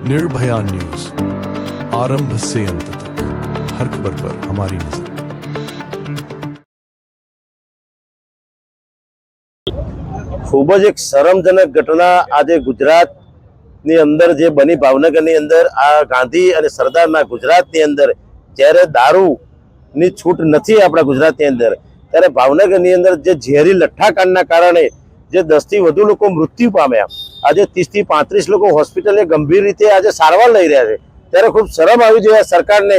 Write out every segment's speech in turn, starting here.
Nirbhaya news, आरंभ से अंत तक हर खबर पर हमारी नजर। खूब ज एक शरमजनक घटना आज गुजरात अंदर जे बनी भावनगर अंदर आ गांधी और सरदार गुजरात अंदर जयरे दारू नी छूट नहीं अपना गुजरात अंदर त्यारे भावनगर अंदर जे झेरी लठ्ठाकांड कारण जे 10 થી વધુ લોકો मृत्यु पाम्या आज 30 થી 35 लोग होस्पिटल गंभीर रीते आज सारवार लई रह्या छे त्यारे खूब शरम आवी जोईए सरकार ने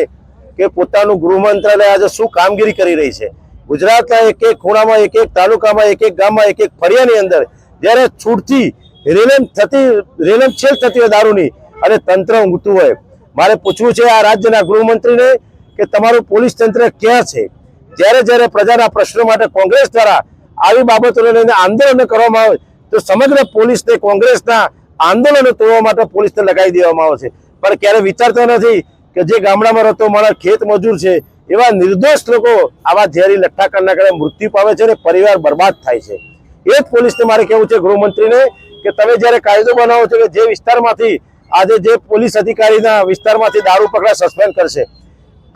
के पोतानुं गृह मंत्रालय आज शुं कामगीरी करी रही है। गुजरात एक एक खूणा में एक एक तालुका में एक एक गाम में एक एक फरियानी अंदर जयरे छूटथी रेलमछेल थती होय दारूनी अने तंत्र ઊંઘતું હોય मारे पूछवुं छे आ राज्यना गृहमंत्री ने के तमारुं पोलीस तंत्र क्यां छे। ज्यारे ज्यारे प्रजाना प्रश्नो माटे कोंग्रेस द्वारा આવી બાબતોને લઈને આંદોલન કરવામાં આવે તો સમગ્ર પોલીસને કોંગ્રેસના આંદોલનો તોડવા માટે પોલીસને લગાવી દેવામાં આવે છે, પણ ક્યારે વિચારતો નથી કે જે ગામડામાં રહેતો માણસ ખેત મજૂર છે એવા નિર્દોષ લોકો આવા ઝેરી લઠ્ઠાકાંડના કારણે મૃત્યુ પામે છે અને પરિવાર બરબાદ થાય છે। એ જ પોલીસને મારે કહેવું છે ગૃહમંત્રીને કે તમે જ્યારે કાયદો બનાવો છો કે જે વિસ્તારમાંથી આજે જે પોલીસ અધિકારીના વિસ્તારમાંથી દારૂ પકડા સસ્પેન્ડ કરશે,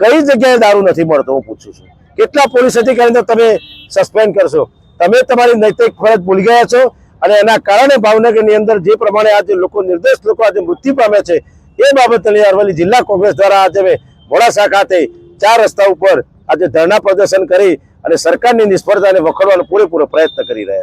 કઈ જગ્યાએ દારૂ નથી મળતો હું પૂછું છું, કેટલા પોલીસ અધિકારીને તમે સસ્પેન્ડ કરશો? તમે તમારી નૈતિક ફરજ ભૂલી ગયા છો અને એના કારણે ભાવનગરની અંદર જે પ્રમાણે આજે લોકો નિર્દોષ લોકો આજે મૃત્યુ પામે છે એ બાબતે અરવલ્લી જિલ્લા કોંગ્રેસ દ્વારા આજે મોડાસા ખાતે 4 રસ્તા ઉપર આજે ધરણા પ્રદર્શન કરી અને સરકારની નિષ્ફળતાને વખોડવાનો પૂરેપૂરો પ્રયત્ન કરી રહ્યા છે।